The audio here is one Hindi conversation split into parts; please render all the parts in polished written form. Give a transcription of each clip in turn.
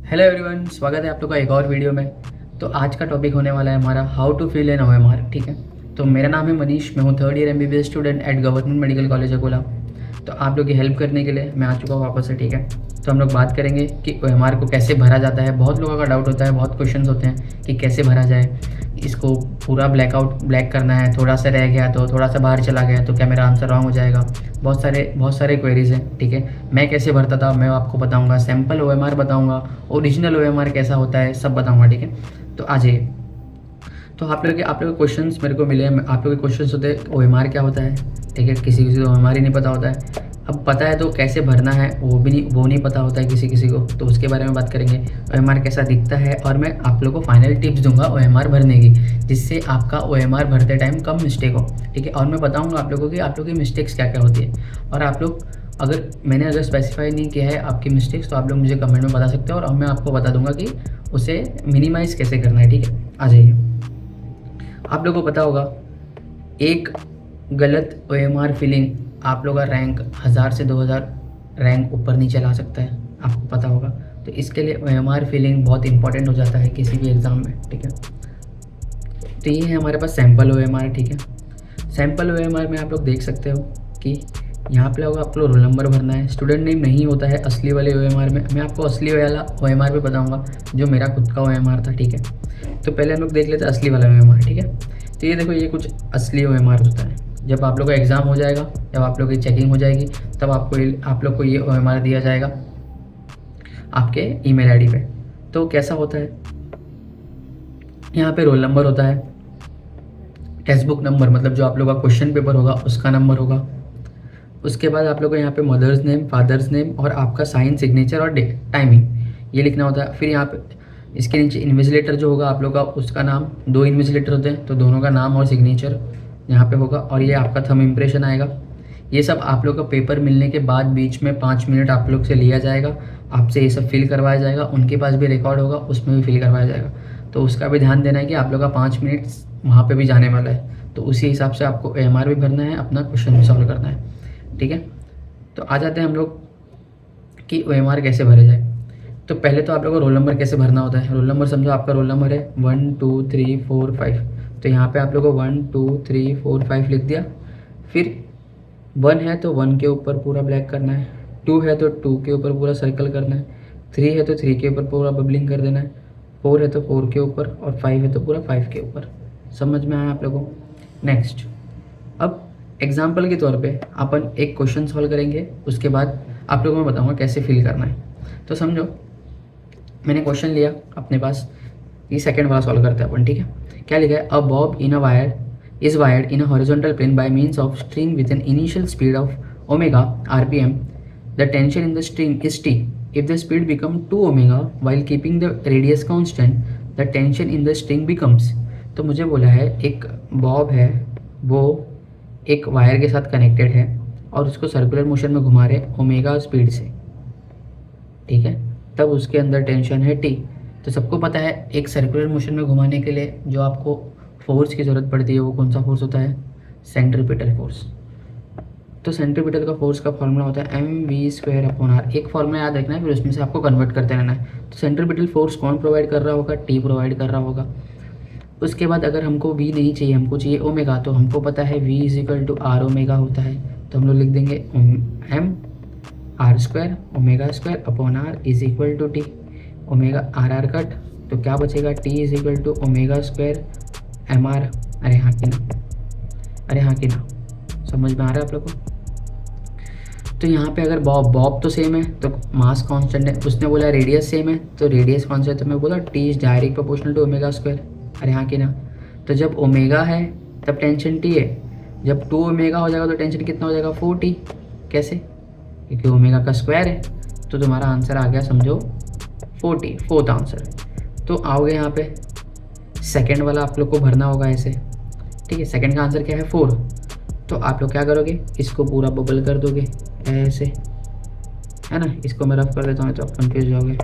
हेलो एवरीवन, स्वागत है आप लोग का एक और वीडियो में। तो आज का टॉपिक होने वाला है हमारा how to fill an OMR. ठीक है, तो मेरा नाम है मनीष, मैं हूँ third year MBBS student at government medical college Akola. तो आप लोग की हेल्प करने के लिए मैं आ चुका हूँ वापस से। ठीक है, तो हम लोग बात करेंगे कि ओएमआर को कैसे भरा जाता है। बहुत लोगों का डाउट होता है, बहुत क्वेश्चंस होते हैं कि कैसे भरा जाए, इसको पूरा ब्लैक करना है, थोड़ा सा रह गया तो, थोड़ा सा बाहर चला गया तो क्या मेरा आंसर रॉन्ग हो जाएगा। बहुत सारे क्वेरीज हैं। ठीक है, मैं कैसे भरता था मैं आपको बताऊंगा, सैम्पल ओएमआर बताऊंगा, ओरिजिनल ओएमआर कैसा होता है सब बताऊंगा। ठीक है, तो आ जाइए। तो आप लोग के क्वेश्चंस मेरे को मिले हैं। आप लोग के क्वेश्चंस होते हैं ओएमआर क्या होता है। ठीक है, किसी किसी को ओएमआर ही नहीं पता होता है। अब पता है तो कैसे भरना है वो नहीं पता होता है किसी किसी को, तो उसके बारे में बात करेंगे। ओएमआर कैसा दिखता है और मैं आप लोग को फाइनल टिप्स दूंगा ओएमआर भरने की, जिससे आपका ओएमआर भरते टाइम कम मिस्टेक हो। ठीक है, और मैं बताऊंगा आप लोगों की आप लोग की मिस्टेक्स क्या क्या होती है। और आप लोग अगर स्पेसिफाई नहीं किया है आपकी मिस्टेक्स, तो आप लोग मुझे कमेंट में बता सकते हो और मैं आपको बता दूंगा कि उसे मिनिमाइज़ कैसे करना है। ठीक है, आ जाइए। आप लोगों को पता होगा, एक गलत ओएमआर फिलिंग आप लोग का रैंक 1000 से 2000 रैंक ऊपर नीचे ला सकता है, आपको पता होगा। तो इसके लिए ओएमआर फिलिंग बहुत इंपॉर्टेंट हो जाता है किसी भी एग्ज़ाम में। ठीक है, तो ये है हमारे पास सैम्पल ओएमआर। ठीक है, सैम्पल ओएमआर में आप लोग देख सकते हो कि यहाँ पे होगा आपको रोल नंबर भरना है। स्टूडेंट नेम नहीं होता है असली वाले ओएमआर में। मैं आपको असली वाला ओएमआर भी बताऊँगा जो मेरा खुद का ओएमआर था। ठीक है, तो पहले हम लोग देख लेते हैं असली वाला ओएमआर। ठीक है, तो ये देखो, ये कुछ असली ओएमआर होता है। जब आप लोग का एग्ज़ाम हो जाएगा, जब आप लोग की चेकिंग हो जाएगी, तब आप लोग को ये ओएमआर दिया जाएगा आपके ईमेल आईडी पे। तो कैसा होता है, यहाँ पे रोल नंबर होता है, टेक्स्ट बुक नंबर मतलब जो आप लोग का क्वेश्चन पेपर होगा उसका नंबर होगा। उसके बाद आप लोग को यहाँ पे मदर्स नेम, फादर्स नेम और आपका साइन, सिग्नेचर और डेट, टाइमिंग ये लिखना होता है। फिर यहाँ पे इसके नीचे इन्विजिलेटर जो होगा आप लोग का, उसका नाम, 2 इन्विजिलेटर होते हैं तो दोनों का नाम और सिग्नेचर यहाँ पे होगा, और ये आपका थंब इम्प्रेशन आएगा। ये सब आप लोग का पेपर मिलने के बाद बीच में 5 मिनट आप लोग से लिया जाएगा, आपसे ये सब फिल करवाया जाएगा। उनके पास भी रिकॉर्ड होगा, उसमें भी फिल करवाया जाएगा। तो उसका भी ध्यान देना है कि आप लोग का 5 मिनट वहाँ पे भी जाने वाला है, तो उसी हिसाब से आपको एएमआर भी भरना है, अपना क्वेश्चन भी सॉल्व करना है। ठीक है, तो आ जाते हैं हम लोग कि ओएमआर कैसे भरे जाए। तो पहले तो आप लोगों को रोल नंबर कैसे भरना होता है। रोल नंबर समझो, आपका रोल नंबर है 1 2 3 4 5, तो यहाँ पे आप लोगों को 1 2 3 4 5 लिख दिया। फिर 1 है तो 1 के ऊपर पूरा ब्लैक करना है, 2 है तो 2 के ऊपर पूरा सर्कल करना है, 3 है तो 3 के ऊपर पूरा बबलिंग कर देना है, 4 है तो 4 के ऊपर, और 5 है तो पूरा 5 के ऊपर। समझ में आया आप लोगों को। नेक्स्ट, अब एग्जाम्पल के तौर पे अपन एक क्वेश्चन सॉल्व करेंगे, उसके बाद आप लोगों को मैं बताऊंगा कैसे फिल करना है। तो समझो, मैंने क्वेश्चन लिया अपने पास, ये सेकंड वाला सॉल्व करते हैं अपन। ठीक है, क्या लिखा है, a bob in a wire is wired in a horizontal plane by means of string with an initial speed of omega rpm. The tension in the string is t. If the speed becomes 2 omega while keeping the radius constant, the tension in the string becomes. तो मुझे बोला है एक बॉब है, वो एक वायर के साथ कनेक्टेड है और उसको सर्कुलर मोशन में घुमा रहे ओमेगा स्पीड से। ठीक है, तब उसके अंदर टेंशन है टी। तो सबको पता है एक सर्कुलर मोशन में घुमाने के लिए जो आपको फोर्स की ज़रूरत पड़ती है वो कौन सा फोर्स होता है, सेंट्रीपिटल फोर्स। तो सेंट्रीपिटल का फोर्स का फॉर्मूला होता है mv²/r। एक फॉर्मूला याद रखना है, फिर उसमें से आपको कन्वर्ट करते रहना है। तो सेंट्रीपिटल फोर्स कौन प्रोवाइड कर रहा होगा, टी प्रोवाइड कर रहा होगा। उसके बाद अगर हमको v नहीं चाहिए, हमको चाहिए ओमेगा, तो हमको पता है v = r ओमेगा होता है। तो हम लोग लिख देंगे m r² ओमेगा² r = t। Omega r cut, तो क्या बचेगा, t = ओमेगा² mr। अरे हाँ कि ना, समझ में आ रहा है आप लोग को। तो यहाँ पे अगर बॉब तो सेम है तो मास कांस्टेंट है, उसने बोला रेडियस सेम है तो रेडियस कौन सा है, तो मैं बोला t is direct proportional to omega. अरे हाँ कि ना, तो जब ओमेगा है तब टेंशन t है, जब 2 ओमेगा हो जाएगा तो टेंशन कितना हो जाएगा, 4t। कैसे, क्योंकि ओमेगा का स्क्वायर है। तो तुम्हारा आंसर आ गया, समझो 4t, फोर्थ आंसर। तो आओगे यहाँ पे, सेकेंड वाला आप लोग को भरना होगा ऐसे। ठीक है, सेकेंड का आंसर क्या है, 4। तो आप लोग क्या करोगे, इसको पूरा बबल कर दोगे ऐसे, है ना। इसको मैं रफ कर देता हूँ तो आप कंफ्यूज हो जाओगे।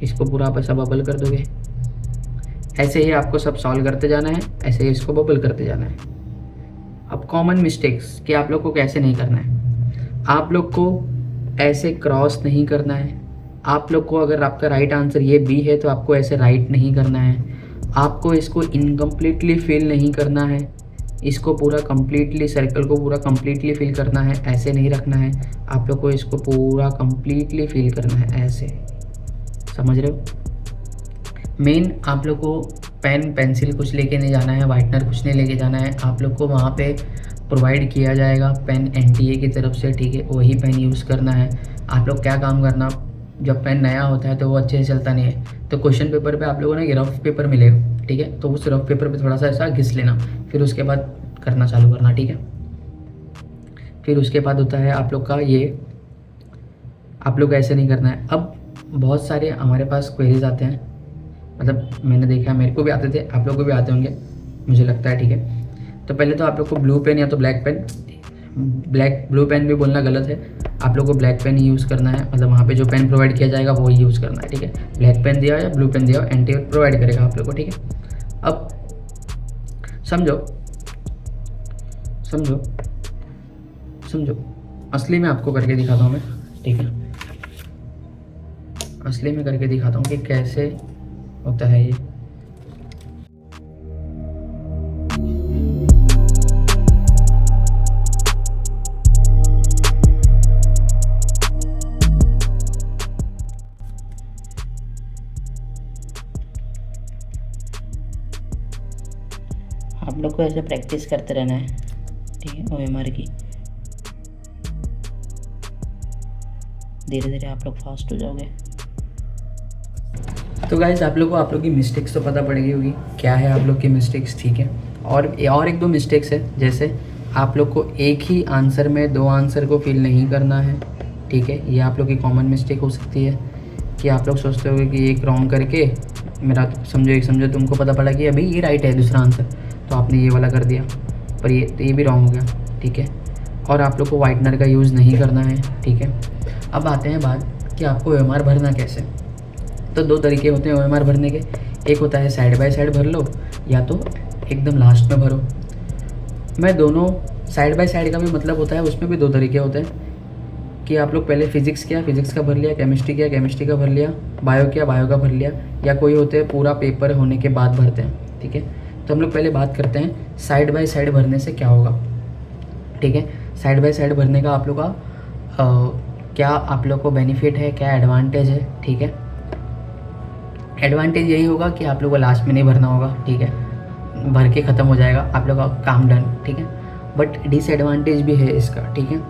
इसको पूरा आप ऐसा बबल कर दोगे, ऐसे ही आपको सब सॉल्व करते जाना है, ऐसे ही इसको बबल करते जाना है। अब कॉमन मिस्टेक्स कि आप लोग को कैसे नहीं करना है, आप लोग को ऐसे क्रॉस नहीं करना है। आप लोग को अगर आपका राइट आंसर ये बी है तो आपको ऐसे राइट नहीं करना है। आपको इसको इनकम्प्लीटली फिल नहीं करना है, इसको पूरा कंप्लीटली सर्कल को पूरा कंप्लीटली फिल करना है, ऐसे नहीं रखना है। आप लोग को इसको पूरा कंप्लीटली फिल करना है ऐसे, समझ रहे हो। मेन आप लोग को पेन पेंसिल कुछ लेके नहीं जाना है, वाइटनर कुछ नहीं लेके जाना है। आप लोग को वहाँ पे प्रोवाइड किया जाएगा पेन एनटीए की तरफ से, ठीक है, वही पेन यूज़ करना है। आप लोग क्या काम करना, जब पेन नया होता है तो वो अच्छे से चलता नहीं है, तो क्वेश्चन पेपर पे आप लोगों ने रफ पेपर मिलेगा, ठीक है, तो उस रफ पेपर पे थोड़ा सा ऐसा घिस लेना, फिर उसके बाद करना चालू करना, ठीक है। फिर उसके बाद होता है आप लोग का ये, आप लोग ऐसे नहीं करना है। अब बहुत सारे हमारे पास क्वेरीज आते हैं, मतलब मैंने देखा, मेरे को भी आते थे, आप लोग को भी आते होंगे मुझे लगता है, ठीक है। तो पहले तो आप लोग को ब्लू पेन या तो ब्लैक पेन, ब्लू पेन भी बोलना गलत है, आप लोग को ब्लैक पेन ही यूज़ करना है, मतलब वहाँ पे जो पेन प्रोवाइड किया जाएगा वो ही यूज़ करना है, ठीक है। ब्लैक पेन दिया या ब्लू पेन दिया, एनटीए प्रोवाइड करेगा आप लोग को, ठीक है। अब समझो समझो समझो, असली में आपको करके दिखाता हूँ मैं, ठीक है, असली में करके दिखाता हूँ कि कैसे होता है ये। आप लोग को ऐसे प्रैक्टिस करते रहना है, ठीक है, ओएमआर की। धीरे धीरे आप लोग फास्ट हो जाओगे। तो गाइज आप लोग को आप लोग की मिस्टेक्स तो पता पड़ेगी होगी, क्या है आप लोग की मिस्टेक्स, ठीक है। और एक दो मिस्टेक्स है, जैसे आप लोग को एक ही आंसर में दो आंसर को फिल नहीं करना है, ठीक है। ये आप लोग की कॉमन मिस्टेक हो सकती है कि आप लोग सोचते होगे कि एक रॉन्ग करके मेरा समझो तुमको पता पड़ा कि अभी ये राइट है दूसरा आंसर, तो आपने ये वाला कर दिया, पर ये भी रॉन्ग हो गया, ठीक है। और आप लोग को वाइटनर का यूज़ नहीं करना है, ठीक है। अब आते हैं बात कि आपको ओएमआर भरना कैसे। तो दो तरीके होते हैं ओएमआर भरने के, एक होता है साइड बाय साइड भर लो, या तो एकदम लास्ट में भरो। मैं दोनों साइड बाय साइड का भी मतलब होता है, उसमें भी दो तरीके होते हैं कि आप लोग पहले फिजिक्स किया, फिजिक्स का भर लिया, केमिस्ट्री किया, केमिस्ट्री का भर लिया, बायो किया, बायो का भर लिया, या कोई होते हैं पूरा पेपर होने के बाद भरते हैं, ठीक है। तो हम लोग पहले बात करते हैं साइड बाय साइड भरने से क्या होगा, ठीक है। साइड बाय साइड भरने का आप लोग का क्या आप लोग को बेनिफिट है, क्या एडवांटेज है, ठीक है। एडवांटेज यही होगा कि आप लोग को लास्ट में नहीं भरना होगा, ठीक है, भर के ख़त्म हो जाएगा आप लोग का काम डन, ठीक है। बट डिसएडवांटेज भी है इसका, ठीक है।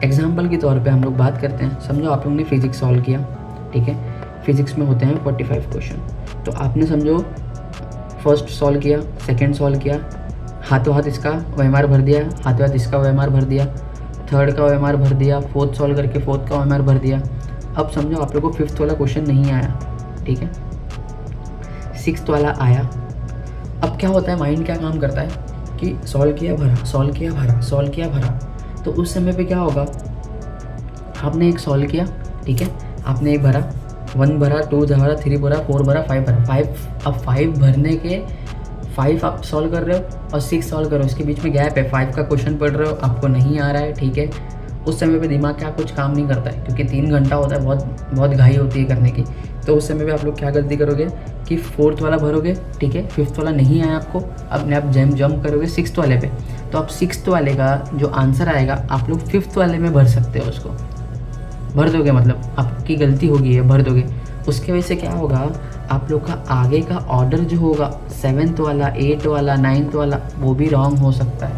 एग्जाम्पल के तौर पे हम लोग बात करते हैं, समझो आप लोगों ने फिजिक्स सॉल्व किया, ठीक है। फिजिक्स में होते हैं 45 क्वेश्चन, तो आपने समझो फर्स्ट सॉल्व किया, सेकेंड सॉल्व किया, हाथों हाथ इसका ओएमआर भर दिया, हाथों हाथ इसका ओएमआर भर दिया, थर्ड का ओएमआर भर दिया, फोर्थ सॉल्व करके फोर्थ का ओएमआर भर दिया। अब समझो आप लोग को फिफ्थ वाला क्वेश्चन नहीं आया, ठीक है, सिक्स्थ वाला आया। अब क्या होता है, माइंड क्या काम करता है कि सॉल्व किया भरा, सॉल्व किया भरा, सॉल्व किया भरा। तो उस समय पे क्या होगा, आपने एक सॉल्व किया, ठीक है, आपने एक भरा, 1 भरा, 2 भरा, 3 भरा, 4 भरा, 5 भरा, 5। अब 5 भरने के 5 आप सॉल्व कर रहे हो और 6 सॉल्व कर रहे हो, इसके बीच में गैप है, 5 का क्वेश्चन पढ़ रहे हो, आपको नहीं आ रहा है, ठीक है। उस समय पे दिमाग क्या कुछ काम नहीं करता है, क्योंकि 3 घंटा होता है, बहुत घाई होती है करने की। तो उस समय पे आप लोग क्या गलती करोगे कि फोर्थ वाला भरोगे, ठीक है, फिफ्थ वाला नहीं आया आपको, अपने आप जंप करोगे सिक्स्थ वाले पे, तो आप सिक्स्थ वाले का जो आंसर आएगा आप लोग फिफ्थ वाले में भर सकते हो, उसको भर दोगे, मतलब आपकी गलती होगी है, भर दोगे। उसके वजह से क्या होगा, आप लोग का आगे का ऑर्डर जो होगा 7th वाला, 8th वाला, 9th वाला, वो भी रॉन्ग हो सकता है,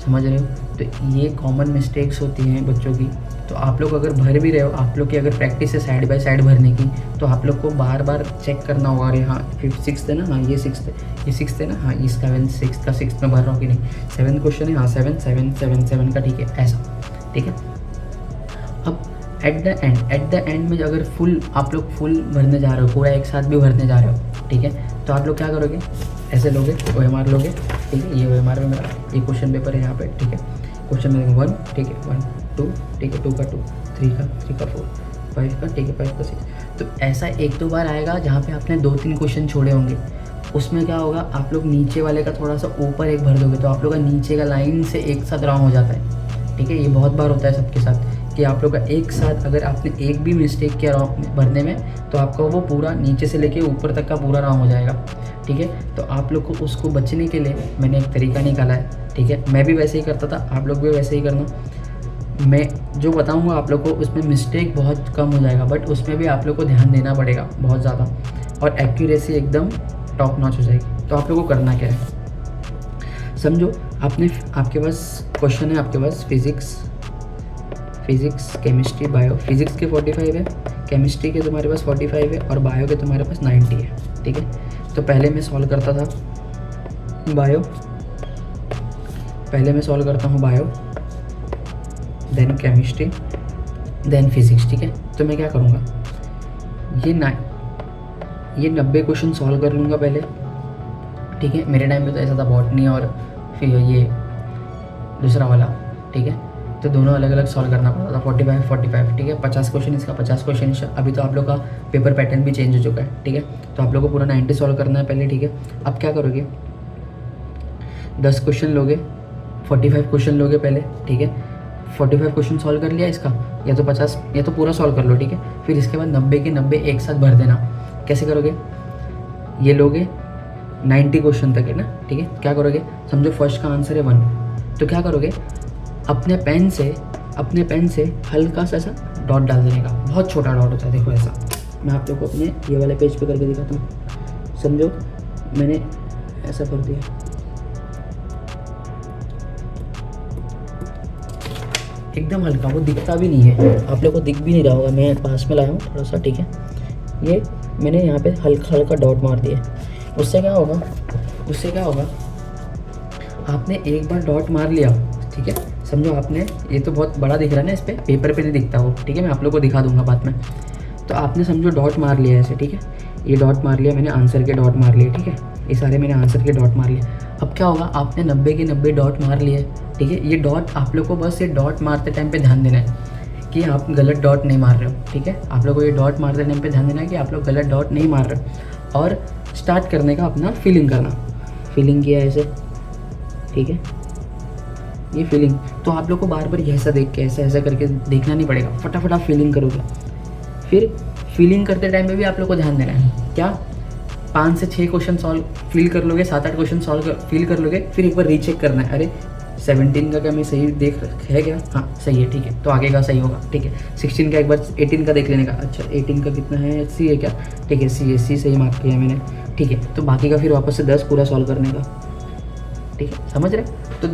समझ रहे हो। तो ये कॉमन मिस्टेक्स होती हैं बच्चों की। तो आप लोग अगर भर भी रहे हो, आप लोग की अगर प्रैक्टिस है साइड बाय साइड भरने की, तो आप लोग को बार बार चेक करना होगा, अरे हाँ 5th 6th है ना, हाँ ये 6th है, ये 6th है ना, हाँ ये 7th 6th का 6th में भर रहा हूँ कि नहीं, 7th क्वेश्चन है, हाँ 7 7 7 7 का, ठीक है, ऐसा, ठीक है। अब एट द एंड में अगर फुल आप लोग फुल भरने जा रहे हो, पूरा एक साथ भी भरने जा रहे हो, ठीक है, तो आप लोग क्या करोगे, ऐसे लोगे, ओएमआर लोगे, ठीक है, ये ओएमआर में मेरा ये क्वेश्चन पेपर है यहाँ पे, ठीक है, क्वेश्चन नंबर 1, ठीक है, 1 2, ठीक है, 2 का 2, 3 का 4, 5 का, ठीक है, 5 का 6। तो ऐसा 1-2 बार आएगा जहाँ पे आपने 2-3 क्वेश्चन छोड़े होंगे, उसमें क्या होगा, आप लोग नीचे वाले का थोड़ा सा ऊपर एक भर दोगे, तो आप लोग का नीचे का लाइन से एक साथ रॉन्ग हो जाता है, ठीक है। ये बहुत बार होता है सबके साथ कि आप लोग का एक साथ अगर आपने एक भी मिस्टेक किया रॉन्ग भरने में तो आपका वो पूरा नीचे से लेके ऊपर तक का पूरा रॉन्ग हो जाएगा, ठीक है। तो आप लोग को उसको बचने के लिए मैंने एक तरीका निकाला है, ठीक है। मैं भी वैसे ही करता था, आप लोग भी वैसे ही करना। मैं जो बताऊंगा आप लोग को उसमें मिस्टेक बहुत कम हो जाएगा, बट उसमें भी आप लोग को ध्यान देना पड़ेगा बहुत ज़्यादा, और एक्यूरेसी एकदम टॉप नॉच हो जाएगी। तो आप लोग को करना क्या है, समझो आपके पास क्वेश्चन है, आपके पास फिज़िक्स केमिस्ट्री बायो। फिज़िक्स के 45 है, केमिस्ट्री के तुम्हारे पास 45 है, और बायो के तुम्हारे पास 90 है, ठीक है। तो पहले मैं सॉल्व करता था bio, then chemistry, then physics, ठीक है। तो मैं क्या करूँगा, ये 90 क्वेश्चन सॉल्व कर लूँगा पहले, ठीक है। मेरे टाइम पे तो ऐसा था बॉटनी और फिर ये दूसरा वाला, ठीक है। तो दोनों अलग अलग सॉल्व करना पड़ता था, 45, ठीक है। 50 क्वेश्चन इसका, 50 क्वेश्चन इसका। अभी तो आप लोग का पेपर पैटर्न भी चेंज हो चुका है, ठीक है। तो आप लोग को पूरा 90 सॉल्व करना है पहले, ठीक है। अब क्या करोगे, 10 क्वेश्चन लोगे, 45 क्वेश्चन लोगे पहले, ठीक है। 45 क्वेश्चन सॉल्व कर लिया इसका, या तो 50 या तो पूरा सॉल्व कर लो, ठीक है। फिर इसके बाद 90 के 90 एक साथ भर देना। कैसे करोगे, ये लोगे 90 क्वेश्चन तक है ना, ठीक है। क्या करोगे, समझो फर्स्ट का आंसर है 1, तो क्या करोगे, अपने पेन से हल्का सा ऐसा डॉट डाल देने का, बहुत छोटा डॉट होता है, देखो ऐसा। मैं आप लोग को अपने ये वाले पेज पे करके दिखाता हूँ। समझो मैंने ऐसा कर दिया, एकदम हल्का, वो दिखता भी नहीं है, आप लोग को दिख भी नहीं रहा होगा, मैं पास में लाया हूँ थोड़ा सा, ठीक है। ये मैंने यहाँ पे हल्का डॉट मार दिया। उससे क्या होगा, आपने एक बार डॉट मार लिया, ठीक है। समझो आपने, ये तो बहुत बड़ा दिख रहा है ना, इस पर पेपर पे नहीं दिखता वो, ठीक है। मैं आप लोग को दिखा दूंगा बाद में। तो आपने समझो डॉट मार लिया ऐसे, ठीक है। ये डॉट मार लिया मैंने, आंसर के डॉट मार लिए, ठीक है। ये सारे मैंने आंसर के डॉट मार लिए। अब क्या होगा, आपने 90 के 90 डॉट मार लिए, ठीक है। ये डॉट आप लोग को बस ये डॉट मारते टाइम पे ध्यान देना है कि आप गलत डॉट नहीं मार रहे हो, ठीक है। आप लोग को ये डॉट मारते टाइम पे ध्यान देना है कि आप लोग गलत डॉट नहीं मार रहे हो। और स्टार्ट करने का अपना फिलिंग करना, फिलिंग किया ऐसे, ठीक है। ये फिलिंग तो आप लोग को बार बार ऐसा देख के ऐसा करके देखना नहीं पड़ेगा, फटाफट आप फिलिंग करोगे। फिर फिलिंग करते टाइम पे भी आप लोग को ध्यान देना है, क्या 5 से 6 क्वेश्चन सॉल्व फील कर लोगे, 7-8 क्वेश्चन फील कर लोगे, फिर एक बार रीचेक करना है, अरे 17 का क्या मैं सही देख है क्या, हाँ सही है, ठीक है, तो आगे का सही होगा, ठीक है। 16 का एक बार 18 का देख लेने का, अच्छा 18 का कितना है, सी है क्या, ठीक है, सी सही मार्क किया मैंने, ठीक है। तो बाकी का फिर वापस से 10 पूरा सॉल्व करने का, ठीक है, समझ रहे। तो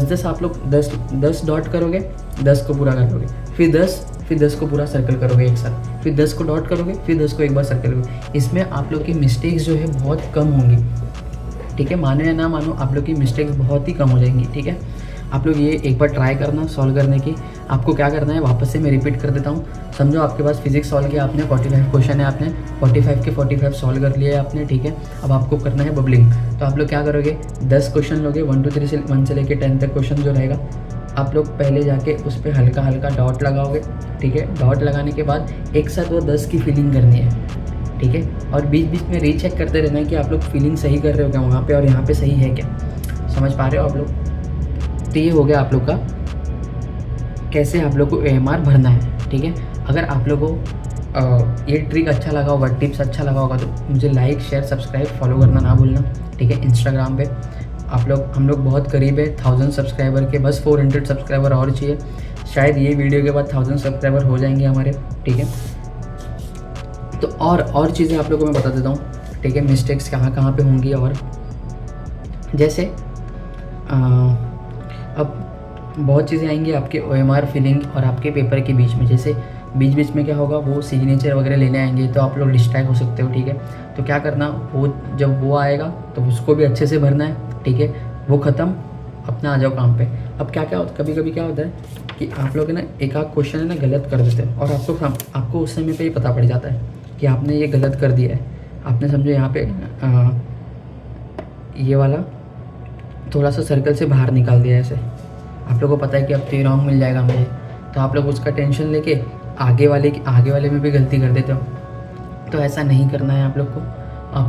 10 आप लोग 10 डॉट करोगे, 10 को पूरा कर लोगे, फिर 10 को पूरा सर्कल करोगे एक साथ, फिर 10 को डॉट करोगे, फिर 10 को एक बार सर्कल करोगे। इसमें आप लोग की मिस्टेक्स जो है बहुत कम होंगी, ठीक है। मानो या ना मानो, आप लोग की मिस्टेक्स बहुत ही कम हो जाएंगी, ठीक है। आप लोग ये एक बार ट्राई करना सॉल्व करने की। आपको क्या करना है, वापस से मैं रिपीट कर देता हूँ। समझो आपके पास फिजिक्स सॉल्व किया आपने, 45 क्वेश्चन है, आपने 45 के 45 सॉल्व कर लिए आपने, ठीक है। अब आपको करना है बबलिंग। तो आप लोग क्या करोगे, 10 क्वेश्चन लोगे, 1 से लेकर 10 तक क्वेश्चन जो रहेगा, आप लोग पहले जाके उस पर हल्का डॉट लगाओगे, ठीक है। डॉट लगाने के बाद एक साथ वो 10 की फिलिंग करनी है, ठीक है। और बीच बीच में रीचेक करते रहना है कि आप लोग फीलिंग सही कर रहे हो क्या वहाँ पे, और यहाँ पे सही है क्या, समझ पा रहे हो आप लोग। तो ये हो गया आप लोग का कैसे आप लोग को AMR भरना है, ठीक है। अगर आप लोगों को ये ट्रिक अच्छा लगा होगा, टिप्स अच्छा लगा होगा, तो मुझे लाइक शेयर सब्सक्राइब फॉलो करना ना भूलना, ठीक है। इंस्टाग्राम पे हम लोग बहुत करीब है 1000 सब्सक्राइबर के, बस 400 सब्सक्राइबर और चाहिए। शायद ये वीडियो के बाद 1000 सब्सक्राइबर हो जाएंगे हमारे, ठीक है। तो और चीज़ें आप लोगों को मैं बता देता हूँ, ठीक है। मिस्टेक्स कहाँ पे होंगी, और जैसे अब बहुत चीज़ें आएंगी आपके OMR फिलिंग और आपके पेपर के बीच में। जैसे बीच में क्या होगा, वो सिग्नेचर वगैरह लेने आएंगे, तो आप लोग डिस्ट्रैक्ट हो सकते हो, ठीक है। तो क्या करना, वो जब वो आएगा तो उसको भी अच्छे से भरना है, ठीक है। वो ख़त्म, अपना आ जाओ काम पे। अब क्या होता, कभी क्या होता है कि आप लोग ना एक आध क्वेश्चन है ना गलत कर देते हो, और आपको उस समय पे ही पता पड़ जाता है कि आपने ये गलत कर दिया है। आपने समझो यहाँ पे ये वाला थोड़ा सा सर्कल से बाहर निकाल दिया ऐसे, आप लोगों को पता है कि अब तो ये रॉन्ग मिल जाएगा मुझे, तो आप लोग उसका टेंशन लेके आगे वाले में भी गलती कर देते हो। तो ऐसा नहीं करना है आप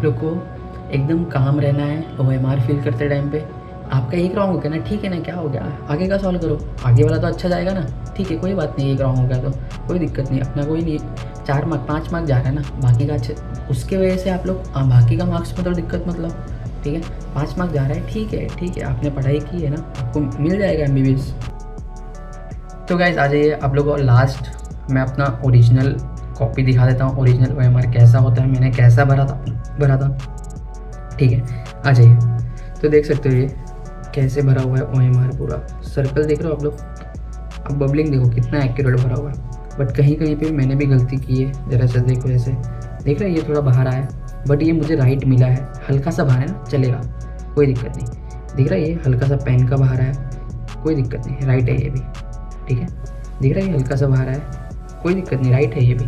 लोग को एकदम काम रहना है। OMR फील करते टाइम पे आपका एक रॉन्ग हो गया ना, ठीक है ना, क्या हो गया, आगे का सॉल्व करो, आगे वाला तो अच्छा जाएगा ना। ठीक है, कोई बात नहीं, एक रॉन्ग हो गया तो कोई दिक्कत नहीं, अपना कोई नहीं, 4 मार्क 5 मार्क जा रहा है ना, बाकी का उसके वजह से आप लोग बाकी का मार्क्स में तो दिक्कत मतलब, ठीक है, 5 मार्क जा रहा है, ठीक है, आपने पढ़ाई की है ना, आपको मिल जाएगा MBBS। तो गाइज आ जाइए आप लोगों को लास्ट मैं अपना ओरिजिनल कॉपी दिखा देता हूँ, ओरिजिनल OMR कैसा होता है, मैंने कैसा भरा था, ठीक है, आ जाइए। तो देख सकते हो ये कैसे भरा हुआ है OMR, पूरा सर्कल देख रहे हो आप लोग, अब बबलिंग देखो कितना एक्यूरेट भरा हुआ है, बट कहीं कहीं पे मैंने भी गलती की है, ज़रा सा देखो ऐसे, देख रहे हैं ये थोड़ा बाहर आया, बट ये मुझे राइट मिला है, हल्का सा बाहर है ना, चलेगा, कोई दिक्कत नहीं, दिख रहा है ये हल्का सा पेन का बाहर आया, कोई दिक्कत नहीं, राइट है ये भी, ठीक है, दिख रहा है ये हल्का सा बाहर आया, कोई दिक्कत नहीं, राइट है ये भी।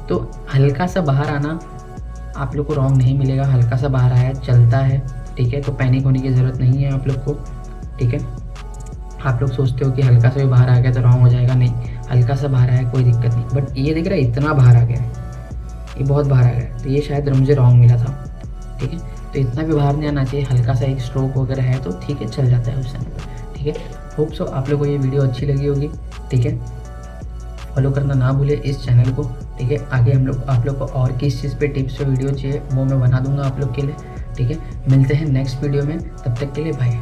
तो हल्का सा बाहर आना आप लोग को रॉन्ग नहीं मिलेगा, हल्का सा बाहर आया चलता है, ठीक है, तो पैनिक होने की ज़रूरत नहीं है आप लोग को, ठीक है। आप लोग सोचते हो कि हल्का सा भी बाहर आ गया तो रॉन्ग हो जाएगा, नहीं, हल्का सा बाहर आया कोई दिक्कत नहीं, बट ये दिख रहा है इतना बाहर आ गया है, ये बहुत बाहर आ गया, तो ये शायद मुझे रॉन्ग मिला था, ठीक है, तो इतना भी बाहर नहीं आना चाहिए, हल्का सा एक स्ट्रोक वगैरह है तो ठीक है, चल जाता है उस समय पर, ठीक है। होप सो आप लोग को ये वीडियो अच्छी लगी होगी, ठीक है, फॉलो करना ना भूले इस चैनल को, ठीक है। आगे आप लोग को और किस चीज़ पे टिप्स और वीडियो चाहिए वो मैं बना दूंगा आप लोग के लिए, ठीक है। मिलते हैं नेक्स्ट वीडियो में, तब तक के लिए बाय।